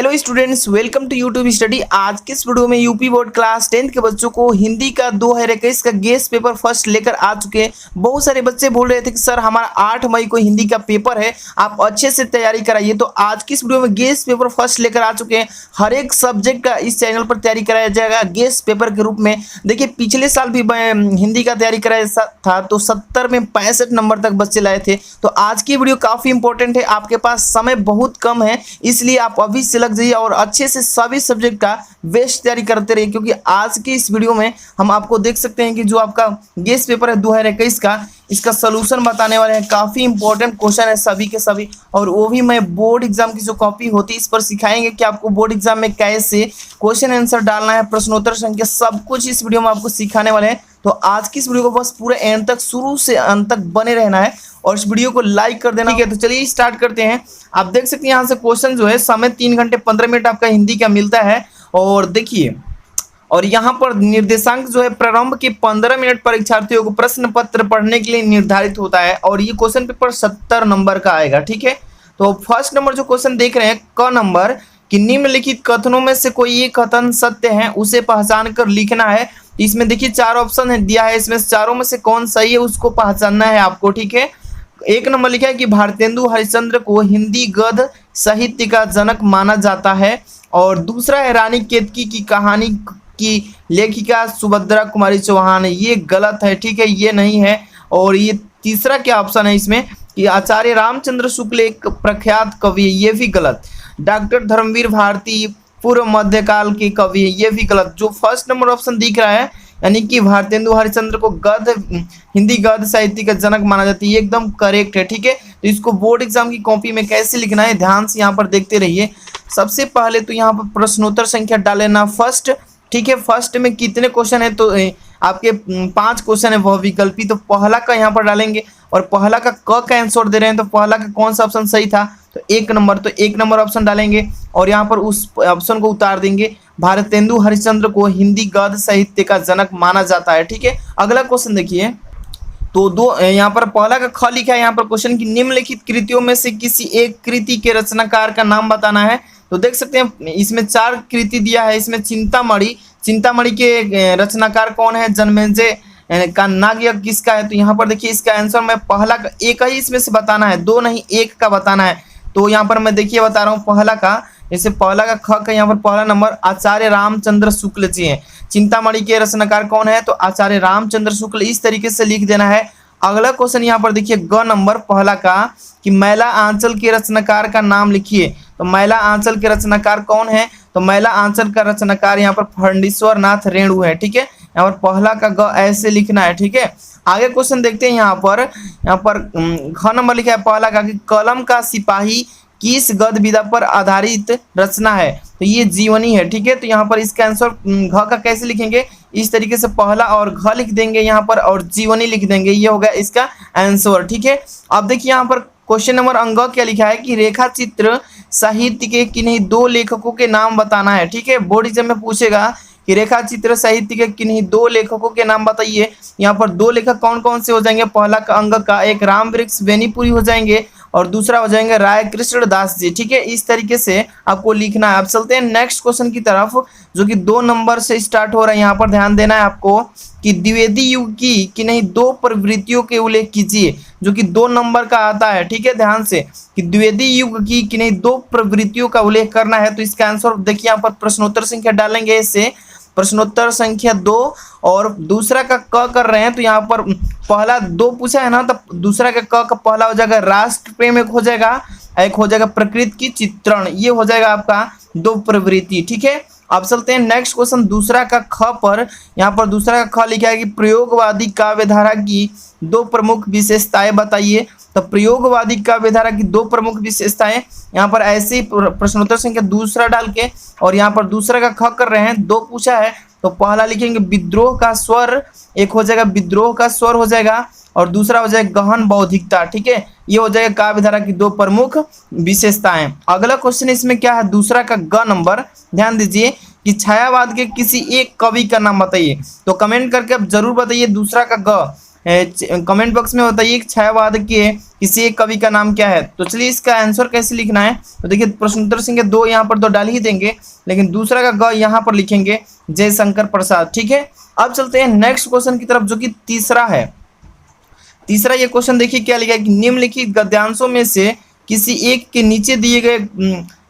Hello students, welcome to YouTube study. आज के इस वीडियो में यूपी बोर्ड क्लास 10 के बच्चों को हिंदी का 2021 का गेस्ट पेपर फर्स्ट लेकर आ चुके हैं। बहुत सारे बच्चे बोल रहे थे कि सर हमारा 8 मई को हिंदी का पेपर है, आप अच्छे से तैयारी कराइए। तो आज की इस वीडियो में गेस्ट पेपर फर्स्ट लेकर आ चुके हैं। हर एक सब्जेक्ट का इस चैनल पर तैयारी कराया जाएगा गेस्ट पेपर के रूप में। देखिए पिछले साल भी हिंदी का तैयारी कराया था तो 70 में 65 नंबर तक बच्चे लाए थे। तो आज की वीडियो काफ़ी इंपॉर्टेंट है, आपके पास समय बहुत कम है, इसलिए आप अभी से लग जाइए और अच्छे से सभी सब्जेक्ट का बेस्ट तैयारी करते रहिए। क्योंकि आज की इस वीडियो में हम आपको देख सकते हैं कि जो आपका गेस्ट पेपर है 2021 का, इसका सोल्यूशन बताने वाले हैं। काफ़ी इंपॉर्टेंट क्वेश्चन है सभी के सभी, और वो भी मैं बोर्ड एग्जाम की जो कॉपी होती है इस पर सिखाएंगे कि आपको बोर्ड एग्जाम में कैसे क्वेश्चन आंसर डालना है, प्रश्नोत्तर संख्या, सब कुछ इस वीडियो में आपको सिखाने वाले हैं। तो आज की इस वीडियो को बस पूरे एंड तक, शुरू से अंत तक बने रहना है और इस वीडियो को लाइक कर देना। ठीक है, तो चलिए स्टार्ट करते हैं। आप देख सकते हैं यहाँ से क्वेश्चन जो है, समय 3 घंटे 15 मिनट आपका हिंदी का मिलता है। और देखिए, और यहाँ पर निर्देशांक जो है प्रारंभ के 15 मिनट परीक्षार्थियों को प्रश्न पत्र पढ़ने के लिए निर्धारित होता है और ये क्वेश्चन पेपर 70 नंबर का आएगा। ठीक है, तो फर्स्ट नंबर जो क्वेश्चन देख रहे हैं क नंबर कि निम्नलिखित कथनों में से कोई एक कथन सत्य है, उसे पहचान कर लिखना है। इसमें देखिए 4 ऑप्शन है दिया है, इसमें चारों में से कौन सही है उसको पहचानना है आपको। ठीक है, एक नंबर लिखा है कि भारतेंदु हरिश्चंद्र को हिंदी गद्य साहित्य का जनक माना जाता है, और दूसरा है रानी केतकी की कहानी की लेखिका सुभद्रा कुमारी चौहान, ये गलत है। ठीक है, ये नहीं है। और ये तीसरा क्या ऑप्शन है इसमें कि आचार्य रामचंद्र शुक्ल एक प्रख्यात कवि है, ये भी गलत। डॉक्टर धर्मवीर भारती पूर्व मध्यकाल के कवि है, ये भी गलत। जो फर्स्ट नंबर ऑप्शन दिख रहा है यानी कि भारतेंदु हरिश्चंद्र को हिंदी गद्य साहित्य का जनक माना जाता है, ये एकदम करेक्ट है। ठीक है, तो इसको बोर्ड एग्जाम की कॉपी में कैसे लिखना है ध्यान से यहाँ पर देखते रहिए। सबसे पहले तो यहाँ पर प्रश्नोत्तर संख्या डालेना फर्स्ट। ठीक है, फर्स्ट में कितने क्वेश्चन है, तो आपके 5 क्वेश्चन है वह विकल्पी, तो पहला का यहाँ पर डालेंगे और पहला का क का आंसर दे रहे हैं तो पहला का कौन सा ऑप्शन सही था, तो 1 नंबर, तो 1 नंबर ऑप्शन डालेंगे और यहाँ पर उस ऑप्शन को उतार देंगे। भारतेंदु हरिश्चंद्र को हिंदी गद्य साहित्य का जनक माना जाता है। ठीक है, अगला क्वेश्चन देखिए, तो दो यहाँ पर पहला का ख लिखा है यहाँ पर क्वेश्चन की निम्नलिखित कृतियों में से किसी एक कृति के रचनाकार का नाम बताना है। तो देख सकते हैं इसमें 4 कृति दिया है। इसमें चिंतामणि के रचनाकार कौन है, जनमेजय का नागयज्ञ किसका है, तो यहाँ पर देखिए इसका आंसर मैं पहला का, एक ही इसमें से बताना है, 2 नहीं 1 का बताना है। तो यहाँ पर मैं देखिए बता रहा हूँ पहला का, जैसे पहला का ख का यहाँ पर पहला नंबर आचार्य रामचंद्र शुक्ल जी हैं। चिंतामणि के रचनाकार कौन है, तो आचार्य रामचंद्र शुक्ल, इस तरीके से लिख देना है। अगला क्वेश्चन यहाँ पर देखिए ग नंबर पहला का कि मैला आंचल के रचनाकार का नाम लिखिए। तो मैला आंचल के रचनाकार कौन है, तो मैला आंचल का रचनाकार यहाँ पर फंडीश्वर नाथ रेणु है। ठीक है, यहाँ पर पहला का ग ऐसे लिखना है। ठीक है, आगे क्वेश्चन देखते हैं। यहाँ पर घ नंबर लिखा है पहला का कि कलम का सिपाही किस गद्य विधा पर आधारित रचना है, तो ये जीवनी है। ठीक है, तो यहाँ पर इसका आंसर घ का कैसे लिखेंगे, इस तरीके से पहला और घ लिख देंगे यहाँ पर और जीवनी लिख देंगे, ये होगा इसका आंसर। ठीक है, अब देखिए यहाँ पर क्वेश्चन नंबर अंग क्या लिखा है कि रेखा चित्र साहित्य के किन्हीं 2 लेखकों के नाम बताना है। ठीक है, बोर्ड एग्जाम में पूछेगा कि रेखा चित्र साहित्य के किन्हीं 2 लेखकों के नाम बताइए। यहाँ पर 2 लेखक कौन कौन से हो जाएंगे, पहला का अंग का एक राम वृक्ष बेनीपुरी हो जाएंगे और दूसरा हो जाएंगे राय कृष्ण दास जी। ठीक है, इस तरीके से आपको लिखना है। अब चलते हैं नेक्स्ट क्वेश्चन की तरफ जो कि 2 नंबर से स्टार्ट हो रहा है। यहाँ पर ध्यान देना है आपको कि द्विवेदी युग की किन्हीं 2 प्रवृत्तियों के उल्लेख कीजिए, जो कि 2 नंबर का आता है। ठीक है, ध्यान से कि द्विवेदी युग की किन्हीं 2 प्रवृत्तियों का उल्लेख करना है। तो इसका आंसर देखिए यहाँ पर प्रश्नोत्तर संख्या डालेंगे, इससे प्रश्नोत्तर संख्या 2 और दूसरा का क कर रहे हैं। तो यहाँ पर पहला 2 पूछा है ना, तो दूसरा का क का पहला हो जाएगा राष्ट्र प्रेम, एक हो जाएगा प्रकृति की चित्रण, ये हो जाएगा आपका 2 प्रवृत्ति। ठीक है, अब चलते हैं नेक्स्ट क्वेश्चन दूसरा का ख पर। यहाँ पर दूसरा का ख लिखा है कि प्रयोगवादी काव्यधारा की 2 प्रमुख विशेषताएं बताइए। तो प्रयोगवादी काव्यधारा की 2 प्रमुख विशेषताएं यहाँ पर ऐसे ही प्रश्नोत्तर संख्या दूसरा डाल के और यहाँ पर दूसरा का ख कर रहे हैं, 2 पूछा है तो पहला लिखेंगे विद्रोह का स्वर, एक हो जाएगा विद्रोह का स्वर हो जाएगा और दूसरा हो जाएगा गहन बौद्धिकता। ठीक है, ये हो जाएगा काव्यधारा की 2 प्रमुख विशेषताएं। अगला क्वेश्चन इसमें क्या है, दूसरा का ग नंबर, ध्यान दीजिए कि छायावाद के किसी एक कवि का नाम बताइए। तो कमेंट करके आप जरूर बताइए दूसरा का ग, कमेंट बॉक्स में बताइए कि छायावाद के किसी एक कवि का नाम क्या है। तो चलिए इसका आंसर कैसे लिखना है, तो देखिए प्रश्नोत्तर संख्या 2 यहाँ पर तो डाल ही देंगे, लेकिन दूसरा का ग यहाँ पर लिखेंगे जयशंकर प्रसाद। ठीक है, अब चलते हैं नेक्स्ट क्वेश्चन की तरफ जो कि तीसरा है। तीसरा ये क्वेश्चन देखिए क्या लिखा है कि निम्नलिखित गद्यांशों में से किसी एक के नीचे दिए गए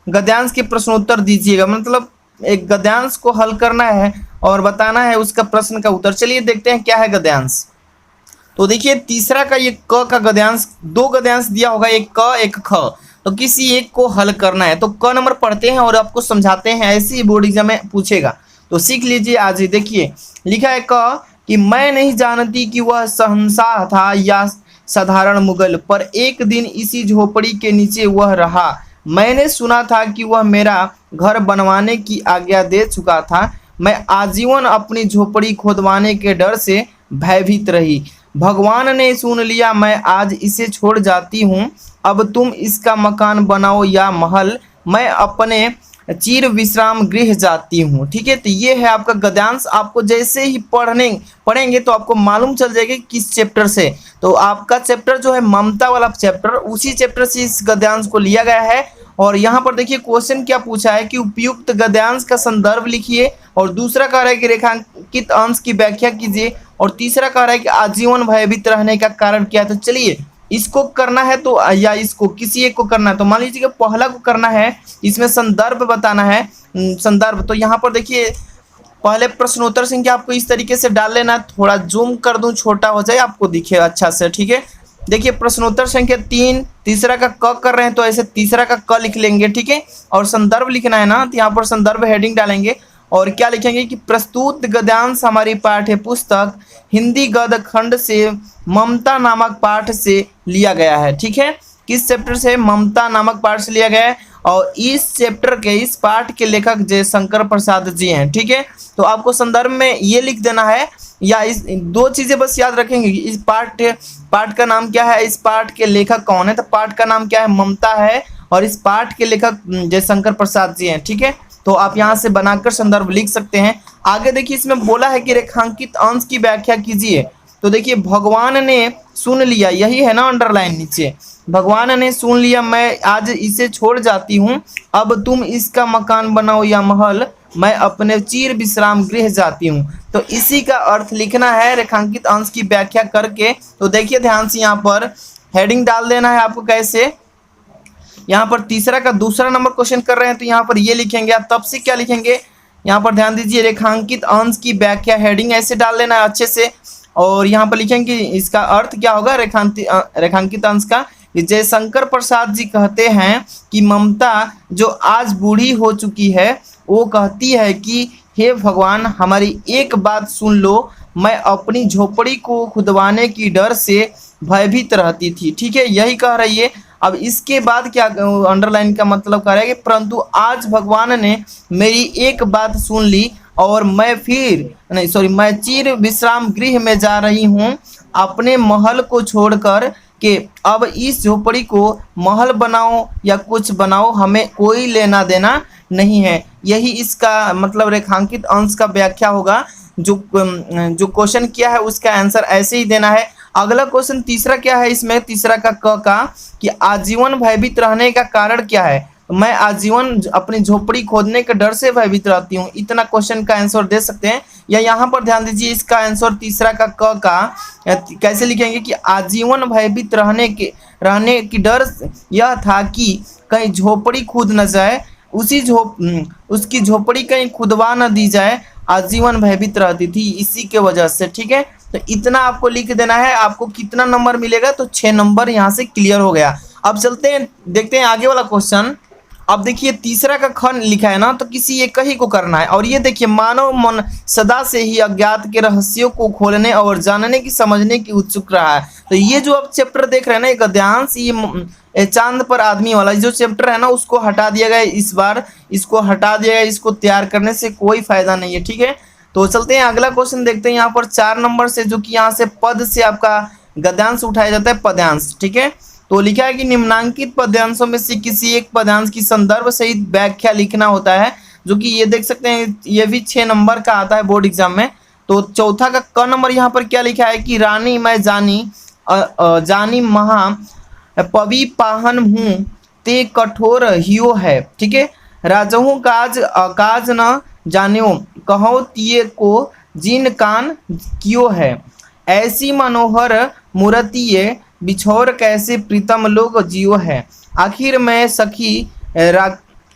गद्यांश के प्रश्नोत्तर दीजिएगा। मतलब एक गद्यांश को हल करना है और बताना है उसका प्रश्न का उत्तर। चलिए देखते हैं क्या है गद्यांश। तो देखिए तीसरा का ये क का गद्यांश, दो गद्यांश दिया होगा, एक क एक ख, तो किसी एक को हल करना है। तो क नंबर पढ़ते हैं और आपको समझाते हैं, ऐसे ही बोर्ड एग्जाम में पूछेगा तो सीख लीजिए आज ही। देखिए लिखा है क कि मैं नहीं जानती कि वह शहंशाह था या साधारण मुगल, पर एक दिन इसी झोपड़ी के नीचे वह रहा। मैंने सुना था कि वह मेरा घर बनवाने की आज्ञा दे चुका था। मैं आजीवन अपनी झोपड़ी खोदवाने के डर से भयभीत रही। भगवान ने सुन लिया, मैं आज इसे छोड़ जाती हूँ। अब तुम इसका मकान बनाओ या महल, मैं अपने चिर विश्राम गृह जाती हूँ। ठीक है, तो ये है आपका गद्यांश। आपको जैसे ही पढ़ेंगे तो आपको मालूम चल जाएगा किस चैप्टर से। तो आपका चैप्टर जो है ममता वाला चैप्टर, उसी चैप्टर से इस गद्यांश को लिया गया है। और यहाँ पर देखिए क्वेश्चन क्या पूछा है कि उपयुक्त गद्यांश का संदर्भ लिखिए, और दूसरा कह रहा है कि रेखांकित अंश की व्याख्या कीजिए, और तीसरा कह रहा है कि आजीवन भयभीत रहने का कारण क्या है। तो चलिए इसको करना है तो या इसको किसी एक को करना है, तो मान लीजिए कि पहला को करना है, इसमें संदर्भ बताना है। संदर्भ तो यहाँ पर देखिए पहले प्रश्नोत्तर संख्या आपको इस तरीके से डाल लेना है, थोड़ा जूम कर दूं छोटा हो जाए आपको दिखे अच्छा से। ठीक है, देखिए प्रश्नोत्तर संख्या 3, तीसरा का क कर रहे हैं तो ऐसे तीसरा का क लिख लेंगे। ठीक है, और संदर्भ लिखना है ना, तो यहाँ पर संदर्भ हेडिंग डालेंगे और क्या लिखेंगे कि प्रस्तुत गद्यांश हमारी पाठ्य पुस्तक हिंदी गद्य खंड से ममता नामक पाठ से लिया गया है। ठीक है, किस चैप्टर से? ममता नामक पाठ से लिया गया है, और इस चैप्टर के इस पाठ के लेखक जयशंकर प्रसाद जी हैं। ठीक है, तो आपको संदर्भ में ये लिख देना है, या इस दो चीजें बस याद रखेंगे। इस पाठ का नाम क्या है, इस पाठ के लेखक कौन है। तो पाठ का नाम क्या है? ममता है, और इस पाठ के लेखक जयशंकर प्रसाद जी हैं। ठीक है, तो आप यहाँ से बनाकर संदर्भ लिख सकते हैं। आगे देखिए इसमें बोला है कि रेखांकित अंश की व्याख्या कीजिए। तो देखिए भगवान ने सुन लिया, यही है ना अंडरलाइन नीचे, भगवान ने सुन लिया, मैं आज इसे छोड़ जाती हूँ। अब तुम इसका मकान बनाओ या महल, मैं अपने चिर विश्राम गृह जाती हूँ। तो इसी का अर्थ लिखना है रेखांकित अंश की व्याख्या करके। तो देखिए ध्यान से यहाँ पर हेडिंग डाल देना है आपको। कैसे? यहाँ पर तीसरा का दूसरा नंबर क्वेश्चन कर रहे हैं तो यहाँ पर ये लिखेंगे। आप तब से क्या लिखेंगे, यहाँ पर ध्यान दीजिए, रेखांकित अंश की व्याख्या हेडिंग ऐसे डाल लेना है अच्छे से, और यहाँ पर लिखेंगे इसका अर्थ क्या होगा रेखांकित अंश का। जयशंकर प्रसाद जी कहते हैं कि ममता जो आज बूढ़ी हो चुकी है वो कहती है कि हे भगवान हमारी एक बात सुन लो, मैं अपनी झोपड़ी को खुदवाने की डर से भयभीत रहती थी। ठीक है, यही कह रही है। अब इसके बाद क्या अंडरलाइन का मतलब कह रहा है कि परंतु आज भगवान ने मेरी एक बात सुन ली और मैं चिर विश्राम गृह में जा रही हूँ अपने महल को छोड़कर कि अब इस झोपड़ी को महल बनाओ या कुछ बनाओ, हमें कोई लेना देना नहीं है। यही इसका मतलब रेखांकित अंश का व्याख्या होगा। जो क्वेश्चन किया है उसका आंसर ऐसे ही देना है। अगला क्वेश्चन तीसरा क्या है, इसमें तीसरा का क का कि आजीवन भयभीत रहने का कारण क्या है। मैं आजीवन अपनी झोपड़ी खोदने के डर से भयभीत रहती हूँ, इतना क्वेश्चन का आंसर दे सकते हैं। या यहाँ पर ध्यान दीजिए इसका आंसर तीसरा का क का कैसे लिखेंगे कि आजीवन भयभीत रहने की डर यह था कि कहीं झोपड़ी खुद न जाए, उसकी झोपड़ी कहीं खुदवा न दी जाए, आजीवन भयभीत रहती थी इसी के वजह से। ठीक है, तो इतना आपको लिख देना है। आपको कितना नंबर मिलेगा, तो 6 नंबर यहाँ से क्लियर हो गया। अब चलते हैं देखते हैं आगे वाला क्वेश्चन। अब देखिए तीसरा का खंड लिखा है ना, तो किसी एक ही को करना है। और ये देखिए मानव मन सदा से ही अज्ञात के रहस्यों को खोलने और जानने की समझने की उत्सुक रहा है। तो ये जो आप चैप्टर देख रहे हैं ना, ये गद्यांश, ये चांद पर आदमी वाला जो चैप्टर है ना, उसको हटा दिया गया इस बार, इसको हटा दिया गया। इसको तैयार करने से कोई फायदा नहीं है। ठीक है, तो चलते हैं अगला क्वेश्चन देखते हैं। यहाँ पर 4 नंबर से जो कि यहाँ से पद से आपका गद्यांश उठाया जाता है, पद्यांश। ठीक है, तो लिखा है कि निम्नांकित पद्यांशों में से किसी एक पद्यांश की संदर्भ सहित व्याख्या लिखना होता है, जो कि ये देख सकते हैं ये भी 6 नंबर का आता है बोर्ड एग्जाम में। तो चौथा का क नंबर यहाँ पर क्या लिखा है कि रानी मैं जानी जानी महा पवी पाहन हूँ ते कठोर हियो है। ठीक है, राजहू काज काज न जान्यो कहो तिये को जिन कान कियो है। ऐसी मनोहर मूर्तिये बिछोर कैसे प्रीतम लोग जियो है। आखिर मैं सखी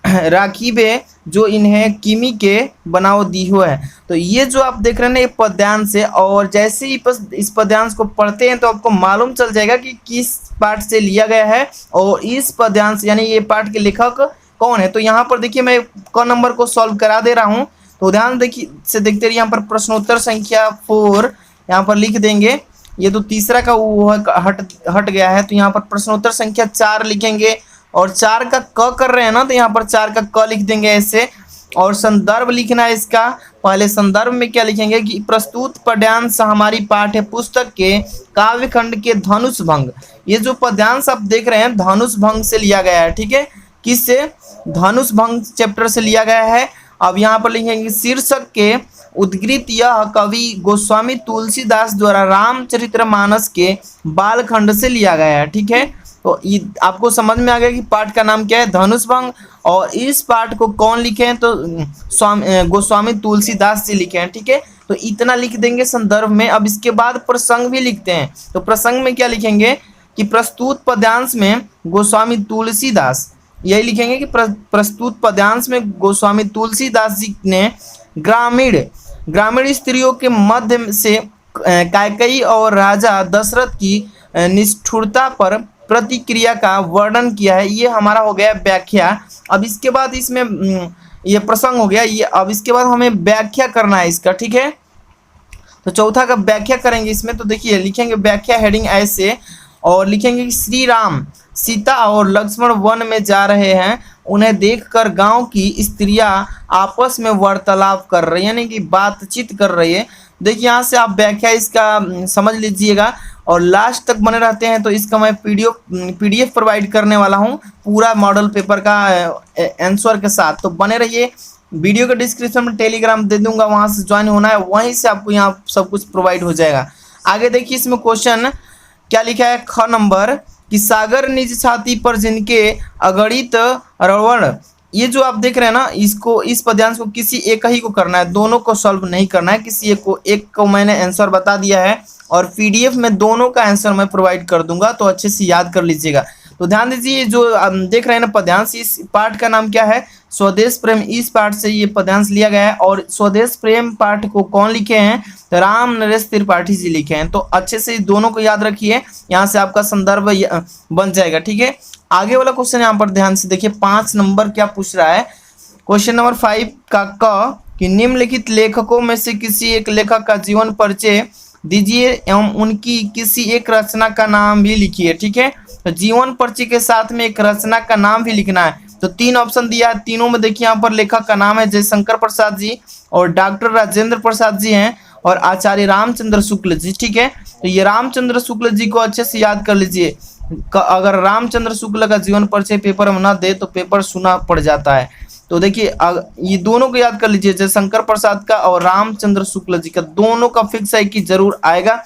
राखीबे जो इन्हें किमी के बनाओ दियो है। तो ये जो आप देख रहे हैं ना ये पद्यांश है, और जैसे ही इस पद्यांश को पढ़ते हैं तो आपको मालूम चल जाएगा कि किस पाठ से लिया गया है और इस पद्यांश यानी ये पाठ के लेखक कौन है। तो यहाँ पर देखिए मैं क नंबर को सॉल्व करा दे रहा हूँ, तो ध्यान देखिए से देखते रहिए। यहाँ पर प्रश्नोत्तर संख्या 4 यहाँ पर लिख देंगे। ये तो तीसरा का वो हट गया है, तो यहाँ पर प्रश्नोत्तर संख्या 4 लिखेंगे और 4 का क कर रहे हैं ना, तो यहाँ पर 4 का क लिख देंगे ऐसे। और संदर्भ लिखना है इसका। पहले संदर्भ में क्या लिखेंगे कि प्रस्तुत पद्यांश हमारी पाठ्य पुस्तक के काव्यखंड के धनुष भंग। ये जो पद्यांश आप देख रहे हैं धनुष भंग से लिया गया है। ठीक है, किससे? धनुष भंग चैप्टर से लिया गया है। अब यहाँ पर लिखेंगे शीर्षक के उद्गृत यह कवि गोस्वामी तुलसीदास द्वारा रामचरितमानस के बालखंड से लिया गया है। ठीक है, तो ये आपको समझ में आ गया कि पाठ का नाम क्या है, धनुष भंग। और इस पाठ को कौन लिखे हैं? तो गोस्वामी तुलसीदास जी लिखे हैं। ठीक है, तो इतना लिख देंगे संदर्भ में। अब इसके बाद प्रसंग भी लिखते हैं, तो प्रसंग में क्या लिखेंगे कि प्रस्तुत पद्यांश में गोस्वामी तुलसीदास, यही लिखेंगे कि प्रस्तुत पद्यांश में गोस्वामी तुलसीदास जी ने ग्रामीण स्त्रियों के मध्य से कैकेयी और राजा दशरथ की निष्ठुरता पर प्रतिक्रिया का वर्णन किया है। ये हमारा हो गया व्याख्या। अब इसके बाद इसमें ये प्रसंग हो गया, ये अब इसके बाद हमें व्याख्या करना है इसका। ठीक है, तो चौथा का व्याख्या करेंगे इसमें। तो देखिए लिखेंगे व्याख्या हेडिंग ऐसे, और लिखेंगे कि श्री राम सीता और लक्ष्मण वन में जा रहे हैं। उन्हें देखकर गांव की स्त्रियां आपस में वार्तालाप कर रही है, यानी कि बातचीत कर रही है। देखिए यहाँ से आप व्याख्या इसका समझ लीजिएगा और लास्ट तक बने रहते हैं। तो इसका मैं पीडीएफ प्रोवाइड करने वाला हूँ पूरा मॉडल पेपर का आंसर के साथ, तो बने रहिए। वीडियो के डिस्क्रिप्शन में टेलीग्राम दे दूंगा, वहाँ से ज्वाइन होना है, वहीं से आपको यहाँ सब कुछ प्रोवाइड हो जाएगा। आगे देखिए इसमें क्वेश्चन क्या लिखा है, ख नंबर कि सागर निज छाती पर जिनके अगणित रवण। ये जो आप देख रहे हैं ना, इसको इस पद्यांश को किसी एक ही को करना है, दोनों को सॉल्व नहीं करना है। किसी एक को मैंने आंसर बता दिया है और पीडीएफ में दोनों का आंसर मैं प्रोवाइड कर दूंगा, तो अच्छे से याद कर लीजिएगा। तो ध्यान दीजिए जो देख रहे हैं ना पद्यांश, इस पाठ का नाम क्या है, स्वदेश प्रेम। इस पाठ से ये पद्यांश लिया गया है और स्वदेश प्रेम पाठ को कौन लिखे हैं, तो राम नरेश त्रिपाठी जी लिखे हैं। तो अच्छे से दोनों को याद रखिए, यहाँ से आपका संदर्भ बन जाएगा। ठीक है, आगे वाला क्वेश्चन यहाँ पर ध्यान से देखिए, 5 नंबर क्या पूछ रहा है। क्वेश्चन नंबर 5 का क कि निम्नलिखित लेखकों में से किसी एक लेखक का जीवन परिचय दीजिए एवं उनकी किसी एक रचना का नाम भी लिखिए। ठीक है, तो जीवन परिचय के साथ में एक रचना का नाम भी लिखना है। तो 3 ऑप्शन दिया है, तीनों में देखिए यहाँ पर लेखक का नाम है जयशंकर प्रसाद जी और डॉक्टर राजेंद्र प्रसाद जी हैं और आचार्य रामचंद्र शुक्ल जी। ठीक है, तो ये रामचंद्र शुक्ल जी को अच्छे से याद कर लीजिए। अगर रामचंद्र शुक्ल का जीवन परिचय पेपर में न दे तो पेपर सुना पड़ जाता है। तो देखिए ये दोनों को याद कर लीजिए, जयशंकर प्रसाद का और रामचंद्र शुक्ल जी का, दोनों का फिक्स है कि जरूर आएगा।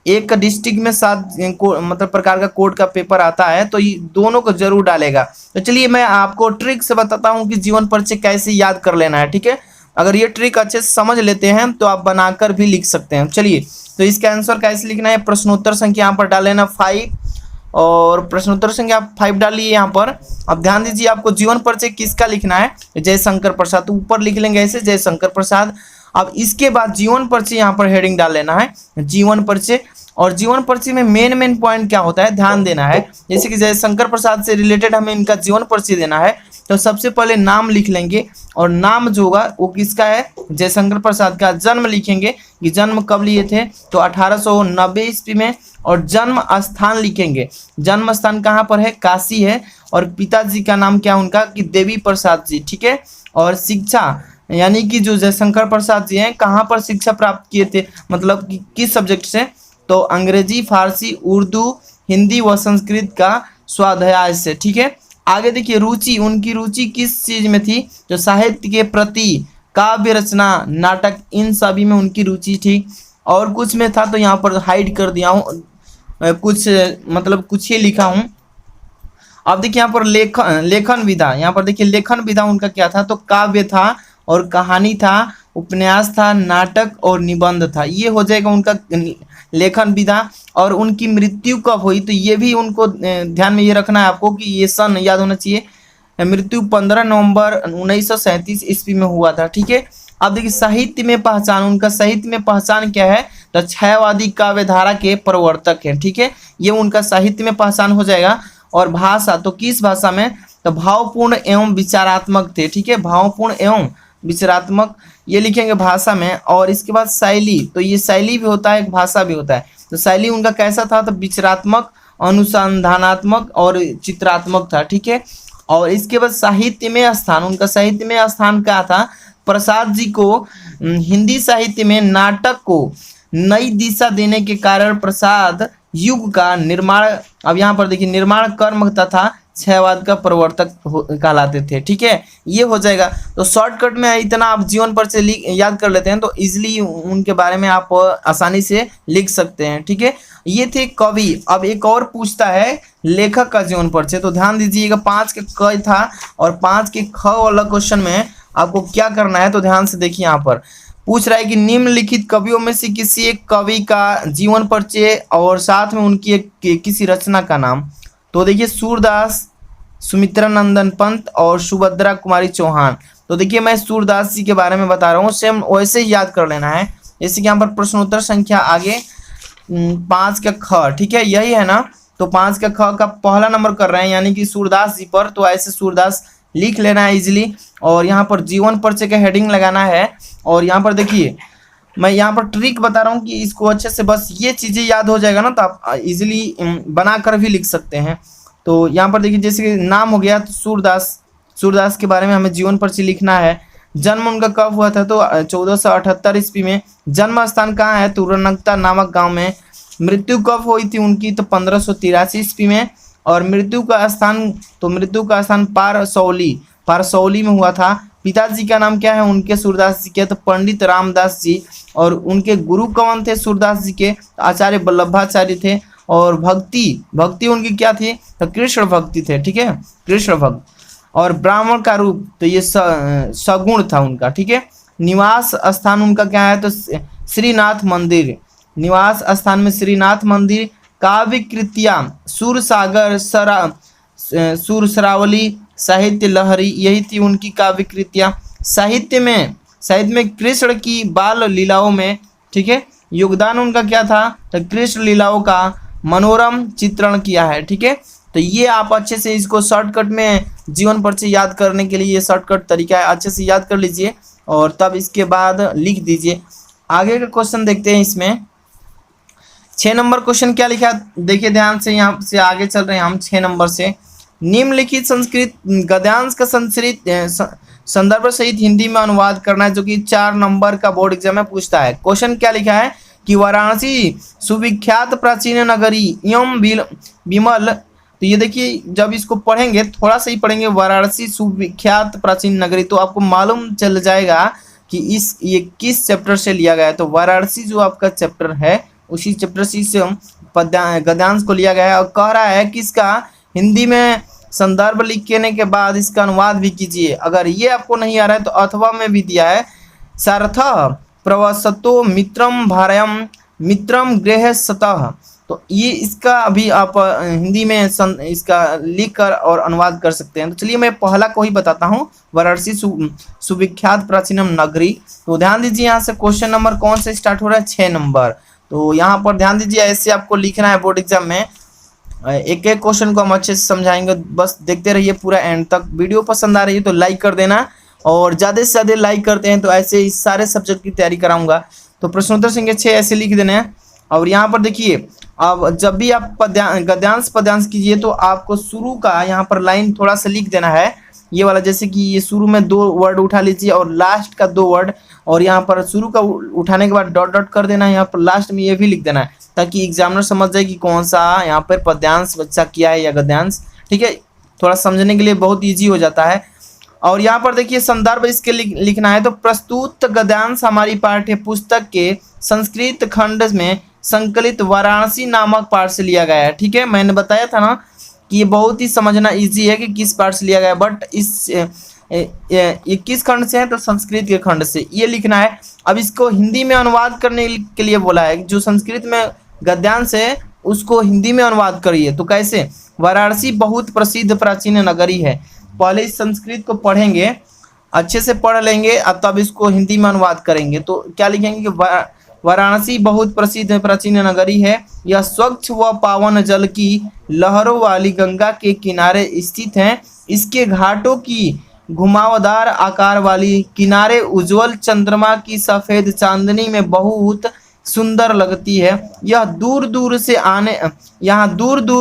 एक का डिस्ट्रिक्ट में 7 मतलब प्रकार का कोड का पेपर आता है, तो ये दोनों को जरूर डालेगा। तो चलिए मैं आपको ट्रिक से बताता हूँ कि जीवन परिचय कैसे याद कर लेना है। ठीक है, अगर ये ट्रिक अच्छे से समझ लेते हैं तो आप बनाकर भी लिख सकते हैं। चलिए तो इसका आंसर कैसे लिखना है, प्रश्नोत्तर संख्या यहाँ पर डाल लेना 5 और प्रश्नोत्तर संख्या 5 डालिए यहाँ पर। अब ध्यान दीजिए आपको जीवन परिचय किसका लिखना है, जयशंकर प्रसाद, तो ऊपर लिख लेंगे ऐसे जयशंकर प्रसाद। अब इसके बाद जीवन परिचय यहाँ पर हेडिंग डाल लेना है जीवन परिचय, और जीवन परिचय में मेन पॉइंट क्या होता है ध्यान देना है। जैसे कि जयशंकर प्रसाद से रिलेटेड हमें इनका जीवन परिचय देना है, तो सबसे पहले नाम लिख लेंगे और नाम जो होगा वो किसका है, जयशंकर प्रसाद का। जन्म लिखेंगे कि जन्म कब लिए थे, तो 1890 ईस्वी में, और जन्म स्थान लिखेंगे, जन्म स्थान कहाँ पर है, काशी है, और पिताजी का नाम क्या उनका कि देवी प्रसाद जी। ठीक है, और शिक्षा यानी कि जो जयशंकर प्रसाद जी हैं कहाँ पर शिक्षा प्राप्त किए थे, मतलब कि किस सब्जेक्ट से, तो अंग्रेजी, फारसी, उर्दू, हिंदी व संस्कृत का स्वाध्याय से। ठीक है, आगे देखिए रुचि, उनकी रुचि किस चीज में थी, जो साहित्य के प्रति काव्य रचना, नाटक, इन सभी में उनकी रुचि थी। और कुछ में था तो यहाँ पर हाइड कर दिया हूँ, कुछ मतलब कुछ ही लिखा हूँ। अब देखिए यहाँ पर लेखन विधा, यहाँ पर देखिए लेखन विधा उनका क्या था, तो काव्य था और कहानी था, उपन्यास था, नाटक और निबंध था। ये हो जाएगा उनका लेखन विधा। और उनकी मृत्यु कब हुई, तो ये भी उनको ध्यान में ये रखना है आपको कि ये सन याद होना चाहिए। मृत्यु 15 नवंबर 1937 ईस्वी में हुआ था। ठीक है। अब देखिए साहित्य में पहचान, उनका साहित्य में पहचान क्या है, तो छायावादी काव्य धारा के प्रवर्तक है। ठीक है, ये उनका साहित्य में पहचान हो जाएगा। और भाषा, तो किस भाषा में, तो भावपूर्ण एवं विचारात्मक थे। ठीक है, भावपूर्ण एवं विचारात्मक ये लिखेंगे भाषा में। और इसके बाद शैली, तो ये शैली भी होता है, एक भाषा भी होता है। तो शैली उनका कैसा था, तो विचारात्मक, अनुसंधानात्मक और चित्रात्मक था। ठीक है। और इसके बाद साहित्य में स्थान, उनका साहित्य में स्थान क्या था, प्रसाद जी को हिंदी साहित्य में नाटक को नई दिशा देने के कारण प्रसाद युग का निर्माण, अब यहाँ पर देखिए निर्माण कर्म तथा छायावाद का प्रवर्तक कहलाते थे। ठीक है, ये हो जाएगा। तो शॉर्टकट में इतना आप जीवन पर से याद कर लेते हैं तो इजीली उनके बारे में आप आसानी से लिख सकते हैं। ठीक है, ये थे कवि। अब एक और पूछता है लेखक का जीवन परिचय, तो ध्यान दीजिएगा 5 के क था और 5 के ख वाला क्वेश्चन में आपको क्या करना है, तो ध्यान से देखिए। यहाँ पर पूछ रहा है कि निम्नलिखित कवियों में से किसी एक कवि का जीवन परिचय और साथ में उनकी किसी रचना का नाम। तो देखिए सूरदास, सुमित्रा नंदन पंत और सुभद्रा कुमारी चौहान। तो देखिए मैं सूरदास जी के बारे में बता रहा हूँ, सेम वैसे ही याद कर लेना है। जैसे कि यहाँ पर प्रश्नोत्तर संख्या आगे 5 का ख, ठीक है यही है ना, तो 5 का ख का पहला नंबर कर रहे हैं यानी कि सूरदास जी पर, तो ऐसे सूरदास लिख लेना है इजिली। और यहाँ पर जीवन परिचय का हेडिंग लगाना है। और यहाँ पर देखिए मैं यहाँ पर ट्रिक बता रहा हूँ कि इसको अच्छे से बस ये चीज़ें याद हो जाएगा ना, तो आप इजीली बना कर भी लिख सकते हैं। तो यहाँ पर देखिए जैसे कि नाम हो गया तो सूरदास के बारे में हमें जीवन परिचय लिखना है। जन्म उनका कब हुआ था, तो 1478 ईस्वी में। जन्म स्थान कहाँ है, तो रनकता नामक गाँव में। मृत्यु कब हुई थी उनकी, तो 1583 ईस्वी में। और मृत्यु का स्थान पारसौली में हुआ था। पिताजी का नाम क्या है उनके, सूरदास जी के, तो पंडित रामदास जी। और उनके गुरु कौन थे सूरदास जी के, आचार्य वल्लभाचार्य थे। और भक्ति उनकी क्या थी, तो कृष्ण भक्ति थे। ठीक है, कृष्ण भक्त। और ब्राह्मण का रूप, तो ये सगुण था उनका। ठीक है। निवास स्थान उनका क्या है, तो श्रीनाथ मंदिर, निवास स्थान में श्रीनाथ मंदिर। काव्य कृतियाँ सूरसागर, सुरसरावली, साहित्य लहरी, यही थी उनकी काव्य कृतियाँ। साहित्य में कृष्ण की बाल लीलाओं में, ठीक है, योगदान उनका क्या था, तो कृष्ण लीलाओं का मनोरम चित्रण किया है। ठीक है, तो ये आप अच्छे से इसको शॉर्टकट में जीवन परिचय याद करने के लिए ये शॉर्टकट तरीका है, अच्छे से याद कर लीजिए और तब इसके बाद लिख दीजिए। आगे का क्वेश्चन देखते हैं। इसमें 6 नंबर क्वेश्चन क्या लिखा है, देखिए ध्यान से, यहाँ से आगे चल रहे हैं हम 6 नंबर से। निम्नलिखित संस्कृत गद्यांश का संदर्भ सहित हिंदी में अनुवाद करना है, जो कि 4 नंबर का बोर्ड एग्जाम में पूछता है। क्वेश्चन क्या लिखा है कि वाराणसी सुविख्यात प्राचीन नगरी एवं विमल, तो ये देखिए जब इसको पढ़ेंगे थोड़ा सा ही पढ़ेंगे, वाराणसी सुविख्यात प्राचीन नगरी, तो आपको मालूम चल जाएगा कि ये किस चैप्टर से लिया गया है। तो वाराणसी जो आपका चैप्टर है उसी चैप्टर से इस गद्यांश को लिया गया है। और कह रहा है कि इसका हिंदी में संदर्भ लिखने के बाद इसका अनुवाद भी कीजिए। अगर ये आपको नहीं आ रहा है तो अथवा में भी दिया है, सारथ प्रवसतो मित्रम भारयम मित्रम गृह सतः, तो ये इसका अभी आप हिंदी में इसका लिख कर और अनुवाद कर सकते हैं। तो चलिए मैं पहला को ही बताता हूँ, वाराणसी सुविख्यात प्राचीनम नगरी। तो ध्यान दीजिए यहाँ से क्वेश्चन नंबर कौन से स्टार्ट हो रहा है, 6 नंबर। तो यहाँ पर ध्यान दीजिए, ऐसे आपको लिखना है बोर्ड एग्जाम में। एक एक क्वेश्चन को हम अच्छे से समझाएंगे, बस देखते रहिए पूरा एंड तक। वीडियो पसंद आ रही है तो लाइक कर देना, और ज़्यादा से ज़्यादा लाइक करते हैं तो ऐसे इस सारे सब्जेक्ट की तैयारी कराऊंगा। तो प्रश्नोत्तर संख्या 6 ऐसे लिख देने हैं। और यहाँ पर देखिए, अब जब भी आप गद्यांश पद्यांश कीजिए तो आपको शुरू का यहाँ पर लाइन थोड़ा सा लिख देना है, ये वाला। जैसे कि ये शुरू में 2 वर्ड उठा लीजिए और लास्ट का 2 वर्ड, और यहाँ पर शुरू का उठाने के बाद डॉट डॉट कर देना है, यहाँ पर लास्ट में ये भी लिख देना है, ताकि एग्जामिनर समझ जाए कि कौन सा यहाँ पर पद्यांश बच्चा किया है या गद्यांश। ठीक है, थोड़ा समझने के लिए बहुत ईजी हो जाता है। और यहाँ पर देखिए संदर्भ इसके लिखना है। तो प्रस्तुत गद्यांश हमारी पाठ्य पुस्तक के संस्कृत खंड में संकलित वाराणसी नामक पाठ से लिया गया है। ठीक है, मैंने बताया था ना कि ये बहुत ही समझना इजी है कि किस पाठ से लिया गया है, बट इस ये किस खंड से है, तो संस्कृत के खंड से ये लिखना है। अब इसको हिंदी में अनुवाद करने के लिए बोला है, जो संस्कृत में गद्यांश है उसको हिंदी में अनुवाद करिए। तो कैसे? वाराणसी बहुत प्रसिद्ध प्राचीन नगरी है। पहले इस संस्कृत को पढ़ेंगे, अच्छे से पढ़ लेंगे, अब तब इसको हिंदी में अनुवाद करेंगे। तो क्या लिखेंगे कि वाराणसी बहुत प्रसिद्ध प्राचीन नगरी है। यह स्वच्छ व पावन जल की लहरों वाली गंगा के किनारे स्थित है। इसके घाटों की घुमावदार आकार वाली किनारे उज्जवल चंद्रमा की सफेद चांदनी में बहुत सुंदर लगती है। यहाँ दूर दूर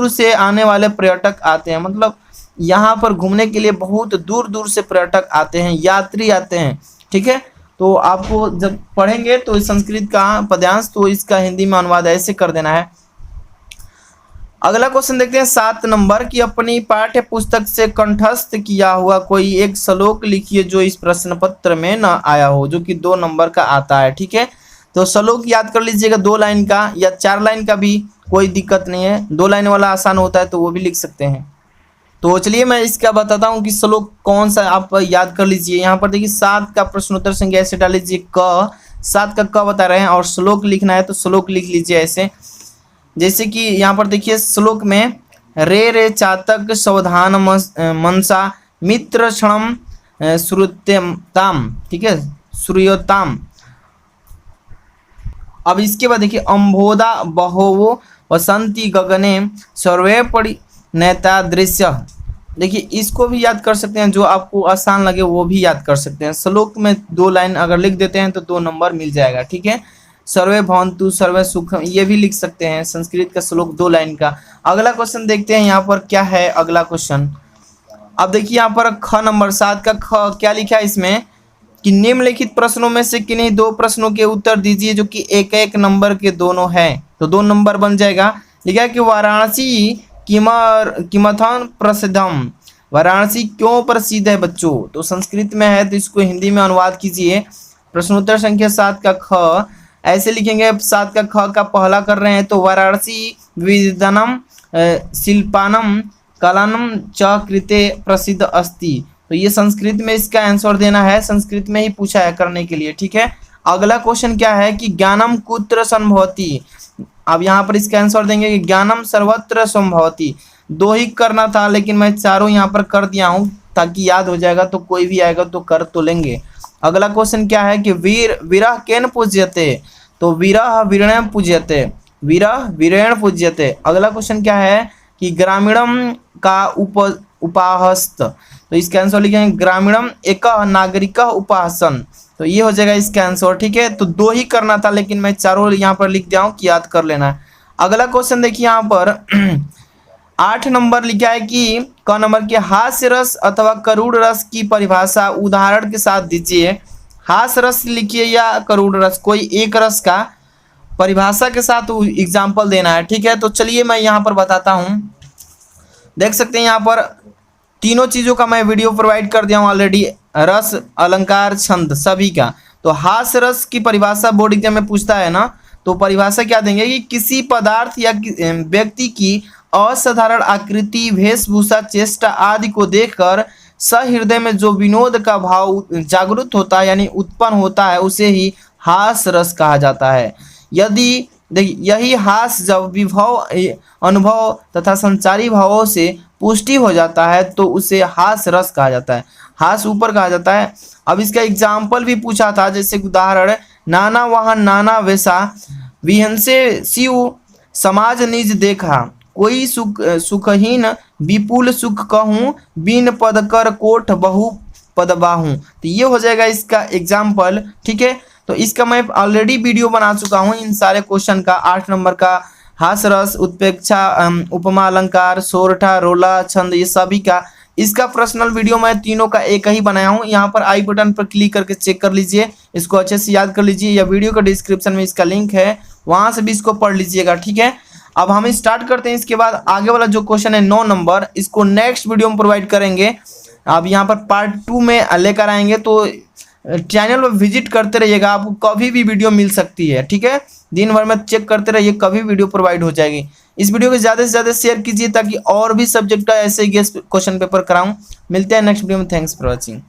से आने वाले पर्यटक आते हैं। मतलब यहाँ पर घूमने के लिए बहुत दूर दूर से पर्यटक आते हैं, यात्री आते हैं। ठीक है, तो आपको जब पढ़ेंगे तो संस्कृत का पद्यांश, तो इसका हिंदी में अनुवाद ऐसे कर देना है। अगला क्वेश्चन देखते हैं 7 नंबर की, अपनी पाठ्य पुस्तक से कंठस्थ किया हुआ कोई एक श्लोक लिखिए जो इस प्रश्न पत्र में न आया हो, जो कि 2 नंबर का आता है। ठीक है, तो श्लोक याद कर लीजिएगा, 2 लाइन का या 4 लाइन का भी कोई दिक्कत नहीं है। 2 लाइन वाला आसान होता है तो वो भी लिख सकते हैं। तो चलिए मैं इसका बताता हूँ कि श्लोक कौन सा आप याद कर लीजिए। यहाँ पर देखिए 7 का प्रश्नोत्तर संख्या ऐसे डाल लीजिए, क 7 का क बता रहे हैं और श्लोक लिखना है तो श्लोक लिख लीजिए ऐसे। जैसे कि यहाँ पर देखिए श्लोक में रे रे चातक सावधान मनसा मित्र क्षणम श्रुत्यताम। ठीक है, श्रूयताम। अब इसके बाद देखिए अम्भोदा बहोवो वसंती गगने सर्वे पड़ी नेता दृश्य। देखिए इसको भी याद कर सकते हैं, जो आपको आसान लगे वो भी याद कर सकते हैं। श्लोक में 2 लाइन अगर लिख देते हैं तो 2 नंबर मिल जाएगा। ठीक है, सर्वे भवन्तु सर्वे सुखम, ये भी लिख सकते हैं संस्कृत का श्लोक 2 लाइन का। अगला क्वेश्चन देखते हैं यहाँ पर क्या है अगला क्वेश्चन। अब देखिए यहाँ पर ख नंबर 7 का ख क्या लिखा है इसमें कि निम्नलिखित प्रश्नों में से किन्हीं 2 प्रश्नों के उत्तर दीजिए जो कि 1-1 नंबर के दोनों हैं। तो 2 नंबर बन जाएगा। लिखा है कि वाराणसी किमर्थं प्रसिद्धम, वाराणसी क्यों प्रसिद्ध है बच्चों। तो संस्कृत में है तो इसको हिंदी में अनुवाद कीजिए। प्रश्नोत्तर संख्या 7 का ख ऐसे लिखेंगे। 7 का ख का पहला कर रहे हैं तो वाराणसी विद्यानम शिल्पानम कलानम च कृते प्रसिद्ध अस्ति। तो ये संस्कृत में इसका आंसर देना है, संस्कृत में ही पूछा है करने के लिए। ठीक है, अगला क्वेश्चन क्या है कि ज्ञानम कुत्र संभवति। अब यहाँ पर इसका आंसर देंगे कि ज्ञानम सर्वत्र संभवति। 2 ही करना था लेकिन मैं 4 यहाँ पर कर दिया हूँ ताकि याद हो जाएगा, तो कोई भी आएगा तो कर तो लेंगे। अगला क्वेश्चन क्या है कि विरह केन पूज्यते। तो विरह वीरेण पूज्यते, विरह वीरेण पूज्यते। अगला क्वेश्चन क्या है कि ग्रामीणम का उपाहस्त। तो इसका आंसर लिखेंगे ग्रामीणम एक नागरिक उपासन। तो ये हो जाएगा इसका आंसर। ठीक है, तो 2 ही करना था लेकिन मैं 4 यहाँ पर लिख दिया हूँ कि याद कर लेना है। अगला क्वेश्चन देखिए यहाँ पर 8 नंबर लिखा है कि क नंबर के हास्य रस अथवा करुण रस की परिभाषा उदाहरण के साथ दीजिए। हास्य रस लिखिए या करुण रस, कोई एक रस का परिभाषा के साथ एग्जाम्पल देना है। ठीक है, तो चलिए मैं यहाँ पर बताता हूँ। देख सकते हैं यहाँ पर तीनों चीज़ों का मैं वीडियो प्रोवाइड कर दिया हूँ ऑलरेडी, रस अलंकार छंद सभी का। तो हास्य रस की परिभाषा बोर्ड एग्जाम में पूछता है ना, तो परिभाषा क्या देंगे कि किसी पदार्थ या व्यक्ति की असाधारण आकृति वेशभूषा चेष्टा आदि को देखकर सहृदय में जो विनोद का भाव जागृत होता है यानी उत्पन्न होता है उसे ही हास्य रस कहा जाता है। यदि देखिए यही हास्य जब विभव अनुभव तथा संचारी भावों से पुष्टि हो जाता है तो उसे हास्य रस कहा जाता है, हास्य ऊपर कहा जाता है। अब इसका एग्जाम्पल भी पूछा था, जैसे उदाहरण नाना वाहन नाना वैसा विहंसे शिव समाज निज देखा, कोई सुखहीन विपुल सुख कहूँ बिन पद कर कोठ बहु पद बाहूँ। तो ये हो जाएगा इसका एग्जाम्पल। ठीक है, तो इसका मैं ऑलरेडी वीडियो बना चुका हूँ इन सारे क्वेश्चन का। 8 नंबर का हास रस उत्प्रेक्षा उपमा अलंकार सोरठा रोला छंद ये सभी का इसका पर्सनल वीडियो मैं तीनों का एक ही बनाया हूँ। यहाँ पर आई बटन पर क्लिक करके चेक कर लीजिए, इसको अच्छे से याद कर लीजिए, या वीडियो का डिस्क्रिप्शन में इसका लिंक है वहाँ से भी इसको पढ़ लीजिएगा। ठीक है, अब हम स्टार्ट करते हैं। इसके बाद आगे वाला जो क्वेश्चन है 9 नंबर, इसको नेक्स्ट वीडियो में प्रोवाइड करेंगे। आप यहाँ पर पार्ट 2 में लेकर आएंगे, तो चैनल पर विजिट करते रहिएगा, आपको कभी भी वीडियो मिल सकती है। ठीक है, दिन भर में चेक करते रहिए, कभी वीडियो प्रोवाइड हो जाएगी। इस वीडियो को ज़्यादा से ज़्यादा शेयर कीजिए ताकि और भी सब्जेक्ट का ऐसे गेस्ट क्वेश्चन पेपर कराऊं। मिलते हैं नेक्स्ट वीडियो में। Thanks for watching.